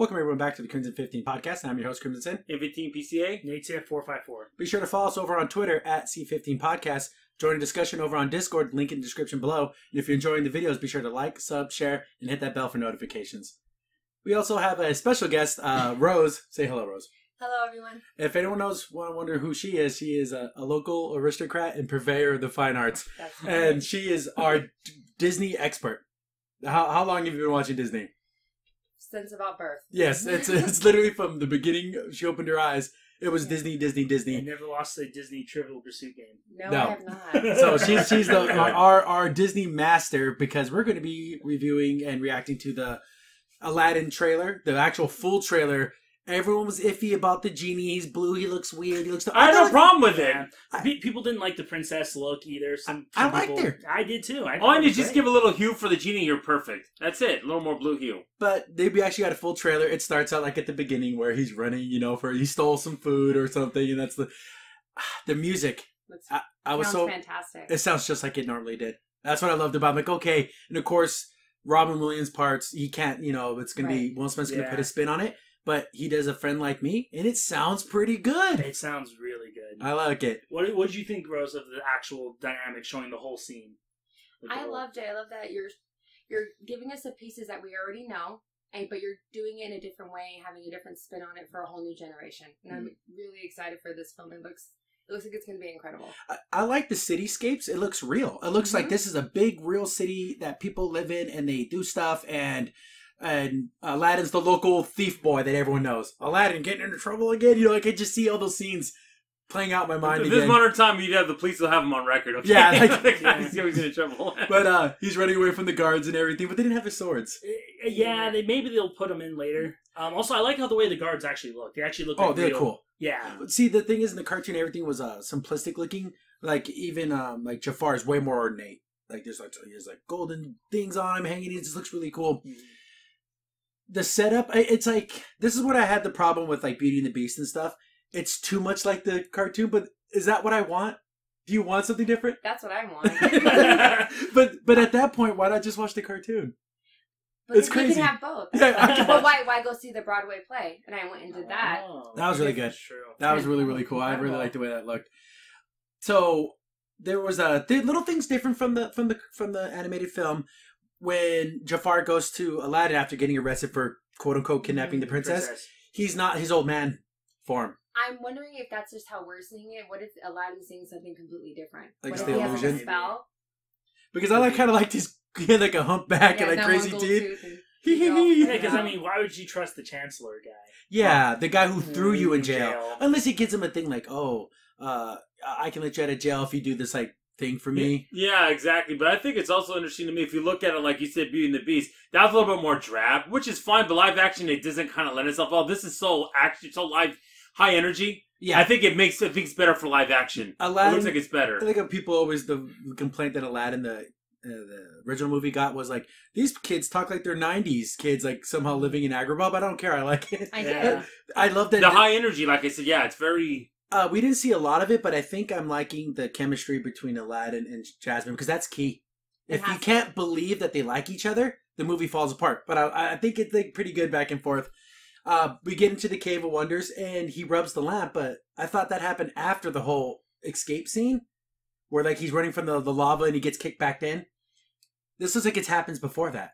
Welcome everyone back to the Crimson 15 podcast. I'm your host, Crimson Sin. In 15 PCA, Nate's here 454. in 15 PCA. Nate's here 454. Be sure to follow us over on Twitter at C15 Podcast. Join a discussion over on Discord, link in the description below. And if you're enjoying the videos, be sure to like, sub, share, and hit that bell for notifications. We also have a special guest, Rose. Say hello, Rose. Hello, everyone. If anyone wonder who she is a local aristocrat and purveyor of the fine arts. And she is our Disney expert. How long have you been watching Disney? Since about birth. Yes, it's literally from the beginning. She opened her eyes. It was Disney. I never lost a Disney Trivial Pursuit game. No. I have not. So she's our Disney master, because we're going to be reviewing and reacting to the Aladdin trailer, the actual full trailer. Everyone was iffy about the genie. He's blue. He looks weird. He looks. I had no problem with it. People didn't like the princess look either. I liked her. I did too. All I need is just give a little hue for the genie. You're perfect. That's it. A little more blue hue. But they actually got a full trailer. It starts out like at the beginning where he's running, he stole some food or something, and that's the music. I was so fantastic. It sounds just like it normally did. That's what I loved about it. I'm like, okay, and of course, Robin Williams' parts, he can't, it's going to be, Will Smith's going to put a spin on it. But he does A Friend Like Me, and it sounds pretty good. It sounds really good. I like it. What did you think, Rose, of the actual dynamic showing the whole scene? I loved it. I love that you're giving us the pieces that we already know, but you're doing it in a different way, having a different spin on it for a whole new generation. And I'm really excited for this film. It looks like it's going to be incredible. I like the cityscapes. It looks real. It looks like this is a big, real city that people live in, and they do stuff, and Aladdin's the local thief boy that everyone knows. Aladdin getting into trouble again. I could just see all those scenes playing out in my mind again. This modern time, you'd have the police will have him on record. Okay? Yeah, he's always in trouble. But he's running away from the guards and everything. But they didn't have his swords. Yeah, maybe they'll put them in later. Also, I like how the way the guards actually look. They actually look. Oh, they're cool. Yeah. See, the thing is, in the cartoon, everything was simplistic looking. Like even like Jafar is way more ornate. Like there's golden things on him hanging. It just looks really cool. The setup, it's like, this is what I had the problem with, like, Beauty and the Beast and stuff. It's too much like the cartoon, but is that what I want? Do you want something different? That's what I want. but at that point, why not just watch the cartoon? But it's crazy. You can have both. Yeah, but why go see the Broadway play? And I went and did that. That was really good. That was really, really cool. I really liked the way that looked. So there was little things different from the animated film. When Jafar goes to Aladdin after getting arrested for quote-unquote kidnapping the princess, he's not his old man form. I'm wondering if that's just how we're seeing it. What if Aladdin's seeing something completely different? Like what it's if the he illusion? has a spell? Because I kind of liked he had like a humpback and like crazy teeth. Yeah, because why would you trust the Chancellor guy? Yeah, the guy who threw you in jail. Unless he gives him a thing like, I can let you out of jail if you do this thing for me. Yeah, exactly. But I think it's also interesting to me, if you look at it, like you said, Beauty and the Beast, that was a little bit more drab, which is fine, but live action, it doesn't kind of lend itself. Oh, this is so live, high energy. Yeah. I think it's better for live action. Aladdin, it looks like it's better. I think people always, the complaint that Aladdin, the original movie got was like, these kids talk like they're 90s kids, like somehow living in Agrabah, but I don't care. I like it. I love that. The high energy, like I said, it's very... we didn't see a lot of it, but I think I'm liking the chemistry between Aladdin and Jasmine, because that's key. If you can't believe that they like each other, the movie falls apart. But I think it's pretty good back and forth. We get into the Cave of Wonders, and he rubs the lamp, but I thought that happened after the whole escape scene, where he's running from the lava and he gets kicked back in. This looks like it happens before that.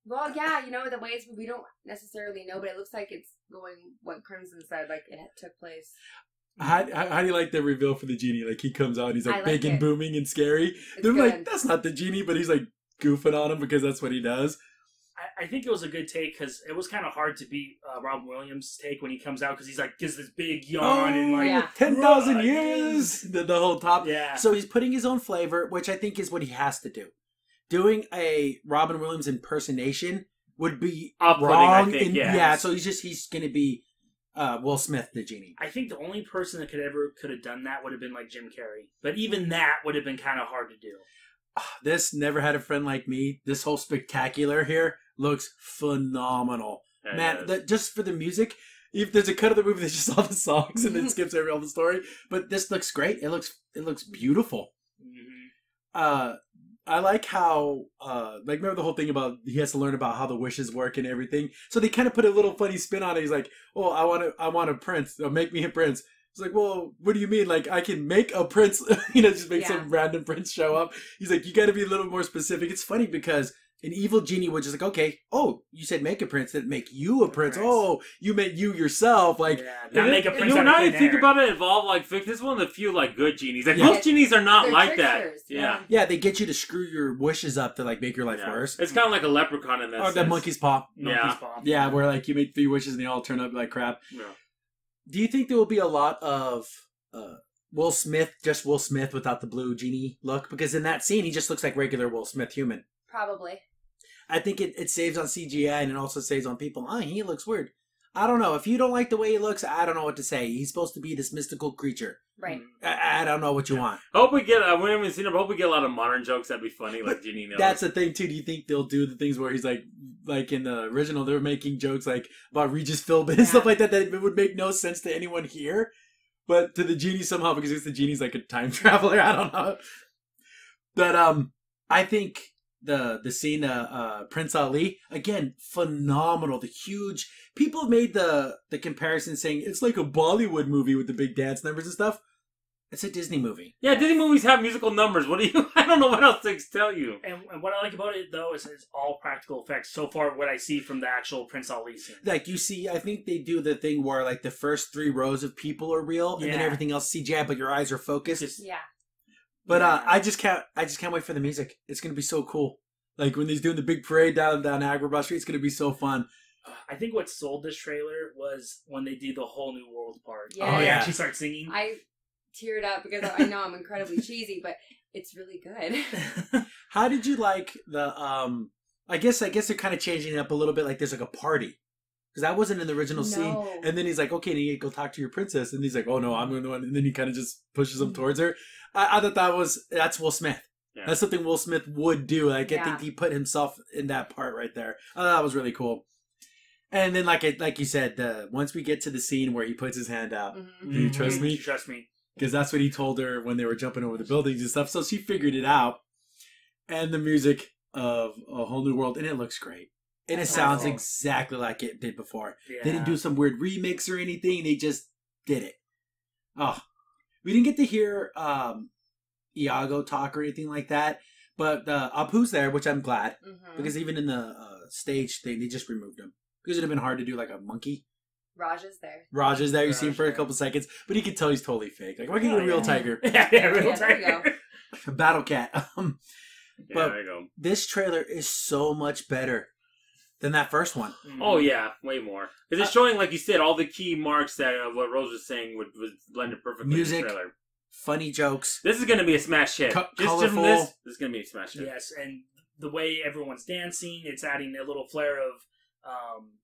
Well, yeah, the ways we don't necessarily know, but it looks like it's going what Crimson said, like it took place. How do you like the reveal for the genie? Like he comes out and he's like big and booming and scary. They're good. like, that's not the genie, but he's like goofing on him because that's what he does. I think it was a good take because it was kind of hard to beat Robin Williams' take when he comes out because he's like gives this big yawn and 10,000 years the whole top. Yeah. So he's putting his own flavor, which I think is what he has to do. Doing a Robin Williams impersonation would be wrong. So he's going to be Will Smith, the genie. I think the only person that could have done that would have been like Jim Carrey. But even that would have been kind of hard to do. This Never Had a Friend Like Me, this whole spectacular here looks phenomenal. Just for the music, if there's a cut of the movie that's just all the songs and then skips over all the story, but this looks great. It looks beautiful. I like how, like, remember the whole thing about he has to learn about how the wishes work and everything. So they kind of put a little funny spin on it. He's like, "Oh, I want a prince. Make me a prince." It's like, "Well, what do you mean? Like, I can make a prince? Just make some random prince show up." He's like, "You got to be a little more specific." It's funny because an evil genie would just like, "Okay, oh, you said make a prince, then make you a prince. Oh, you meant you yourself, like." Not make a prince. Now you think about it, Evolve like this is one of the few like good genies. Like most genies are not like that. Yeah, they get you to screw your wishes up to like make your life worse. It's kind of like a leprechaun in that sense. Or the monkey's paw. Yeah, where like you make 3 wishes and they all turn up like crap. Yeah. Do you think there will be a lot of Will Smith without the blue genie look? Because in that scene, he just looks like regular Will Smith human. Probably. I think it saves on CGI and it also saves on people. He looks weird. I don't know. If you don't like the way he looks, I don't know what to say. He's supposed to be this mystical creature. Right. I don't know what you want. Hope we get, we haven't seen it, but hope we get a lot of modern jokes. That'd be funny, like Genie knows. That's the thing, too. Do you think they'll do the things where he's like in the original, they were making jokes like about Regis Philbin and stuff like that it would make no sense to anyone here. But to the genie somehow, because the genie's like a time traveler. I don't know. But I think the scene Prince Ali, again, phenomenal. The huge people have made the comparison saying it's like a Bollywood movie with the big dance numbers and stuff. It's a Disney movie. Yeah, Disney movies have musical numbers. What do you? I don't know what else to tell you. And what I like about it though is it's all practical effects. So far, what I see from the actual Prince Ali scene, like you see, I think they do the thing where like the first 3 rows of people are real, and then everything else CGI, but your eyes are focused. But I just can't wait for the music. It's gonna be so cool. Like when he's doing the big parade down Agrabah Street, it's gonna be so fun. I think what sold this trailer was when they did the whole new world part. Yeah. They actually start singing. I teared up because I know I'm incredibly cheesy, but it's really good. How did you like the I guess they're kind of changing it up a little bit. Like there's like a party because that wasn't in the original scene. And then he's like, "Okay, then you go talk to your princess," and he's like, "Oh no, I'm the one." And then he kind of just pushes him towards her. I thought that's Will Smith. Yeah. That's something Will Smith would do. Like I think he put himself in that part right there. I thought that was really cool. And then like you said, once we get to the scene where he puts his hand out, do you trust me? Trust me. Because that's what he told her when they were jumping over the buildings and stuff. So she figured it out. And the music of A Whole New World. And it looks great. And it sounds exactly like it did before. Yeah. They didn't do some weird remix or anything. They just did it. Oh. We didn't get to hear Iago talk or anything like that. But Apu's there, which I'm glad. Because even in the stage thing, they just removed him. Because it would have been hard to do like a monkey. Raj is there. You see him for a couple seconds, but he could tell he's totally fake. Like, why can't you do a real tiger? Real tiger. A battle cat. But there you go. This trailer is so much better than that first one. Oh yeah, way more. Because it's showing, like you said, all the key marks that what Rose was saying was blended perfectly. Music, in the trailer. Funny jokes. This is going to be a smash hit. Just from this is going to be a smash hit. Yes, and the way everyone's dancing, it's adding a little flair of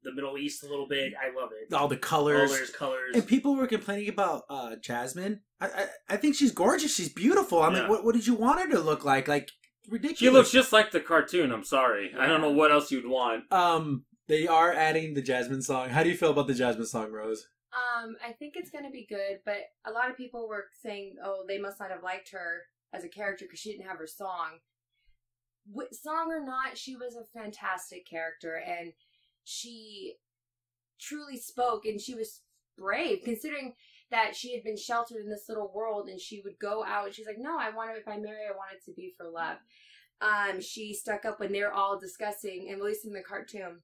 the Middle East a little bit. I love it. All the colors. Colors. And people were complaining about Jasmine. I think she's gorgeous. She's beautiful. I mean, what did you want her to look like? Like, ridiculous. She looks just like the cartoon. I'm sorry. I don't know what else you'd want. They are adding the Jasmine song. How do you feel about the Jasmine song, Rose? I think it's going to be good, but a lot of people were saying, oh, they must not have liked her as a character because she didn't have her song. Song or not, she was a fantastic character, and she truly spoke, and she was brave, considering that she had been sheltered in this little world, and she would go out, and she's like, no, if I marry, I want it to be for love. She stuck up when they're all discussing, and releasing the cartoon,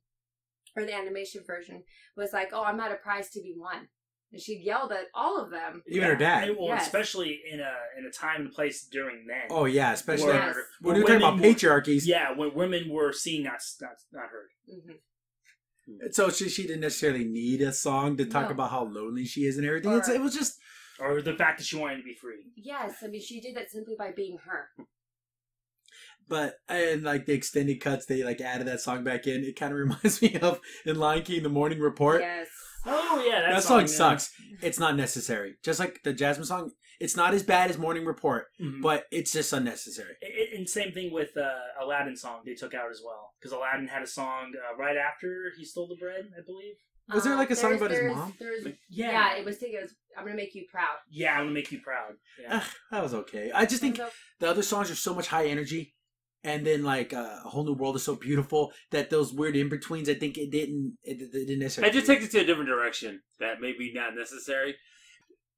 or the animation version, was like, oh, I'm not a prize to be won. And she yelled at all of them. Even her dad. Well, especially in a time and place during then. Oh, yeah, especially when you're talking about patriarchies. Yeah, when women were seen, not heard. So she didn't necessarily need a song to talk about how lonely she is and everything. It was just... Or the fact that she wanted to be free. Yes, I mean, she did that simply by being her. But, and like the extended cuts, they like added that song back in. It kind of reminds me of in Lion King, The Morning Report. Yes. Oh, yeah, that song sucks. It's not necessary. Just like the Jasmine song, it's not as bad as Morning Report, but it's just unnecessary. And same thing with Aladdin song they took out as well. Because Aladdin had a song right after he stole the bread, I believe. Was there like a song about his mom? Yeah, it was I'm going to make you proud. Yeah, I'm going to make you proud. Yeah. That was okay. I just think the other songs are so much high energy. and then like A Whole New World is so beautiful that those weird in betweens. I think it didn't necessarily. It just takes it to a different direction that may be not necessary.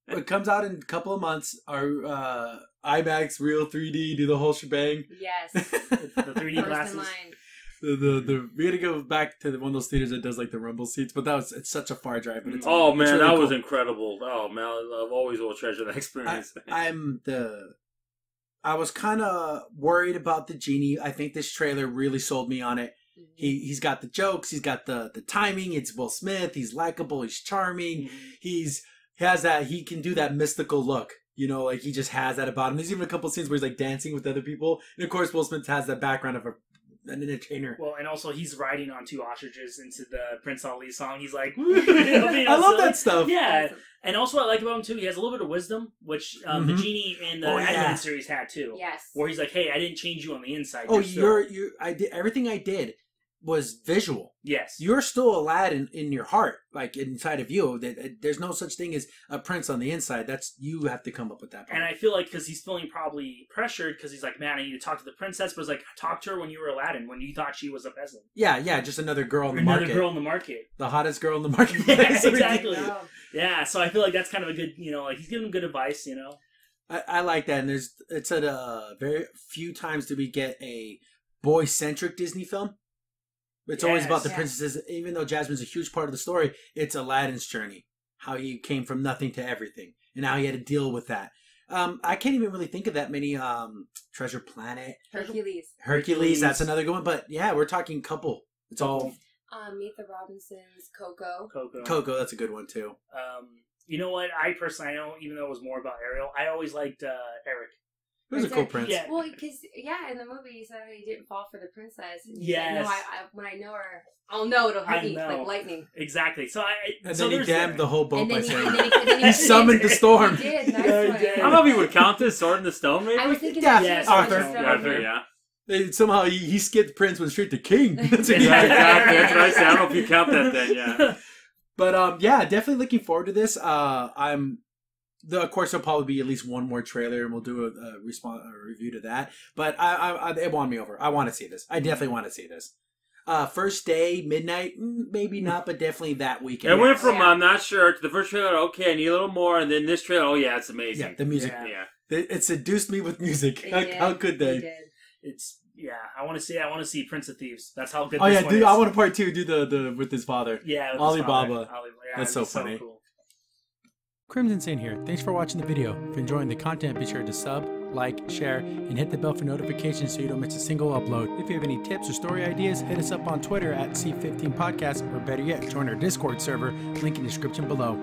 It comes out in a couple of months. Our IMAX, real 3D, do the whole shebang. Yes, the 3D glasses. We gotta go back to one of those theaters that does like the rumble seats, but it's such a far drive. But it's man, really that cool. was incredible. Oh man, I've always will treasure that experience. I was kind of worried about the genie. I think this trailer really sold me on it. He's got the jokes, he's got the timing. It's Will Smith. He's likable. He's charming. He can do that mystical look. You know, like he just has that about him. There's even a couple scenes where he's like dancing with other people, and of course Will Smith has that background of an entertainer. Well, and also he's riding on 2 ostriches into the Prince Ali song. He's like, I love that stuff. Yeah, and also what I like about him too, he has a little bit of wisdom, which the genie in the animated series had too. Yes, where he's like, "Hey, I didn't change you on the inside." I did everything I did was visual. Yes, you're still Aladdin in your heart, like inside of you. There's no such thing as a prince on the inside. That's you have to come up with that part. And I feel like because he's feeling probably pressured because he's like, man, I need to talk to the princess. But it's like, talk to her when you were Aladdin, when you thought she was a peasant. Yeah, just another girl in the market. Another girl in the market. The hottest girl in the market. Yeah, exactly. Yeah, so I feel like that's kind of a good, like he's giving him good advice, I like that, and it's at very few times do we get a boy-centric Disney film. It's always about the princesses. Even though Jasmine's a huge part of the story, it's Aladdin's journey. How he came from nothing to everything. And how he had to deal with that. I can't even really think of that many. Treasure Planet. Hercules, that's another good one. But yeah, we're talking couple. It's all... Meet the Robinsons, Coco, that's a good one too. You know what? I personally, even though it was more about Ariel, I always liked Eric. He was a cool prince. Yeah. Well, because in the movie he said he didn't fall for the princess. Yes. No, when I know her, I'll know it'll hit me like lightning. Exactly. So then he damned the whole boat by saying he summoned the storm. He did. Nice one. I don't know if he would count this Sword in the Stone. Maybe. I was thinking Arthur. Yeah. Somehow he skipped Prince, went straight to King. That's exactly. That's what I said. I don't know if you count that then. Yeah. But definitely looking forward to this. Of course, there'll probably be at least one more trailer, and we'll do a review to that. But it won me over. I want to see this. I definitely want to see this. First day, midnight, maybe not, but definitely that weekend. It went from I'm not sure to the first trailer. Okay, I need a little more, and then this trailer. Oh yeah, it's amazing. Yeah, the music. Yeah. It seduced me with music. How could they? It did. It's I want to see Prince of Thieves. That's how good. Oh this yeah, dude, I want a part 2. Do the with his father. Yeah, with Alibaba. That's so funny. funny. Cool. Crimson Saint here. Thanks for watching the video. If you're enjoying the content, be sure to sub, like, share, and hit the bell for notifications so you don't miss a single upload. If you have any tips or story ideas, hit us up on Twitter at C15Podcast, or better yet, join our Discord server, link in the description below.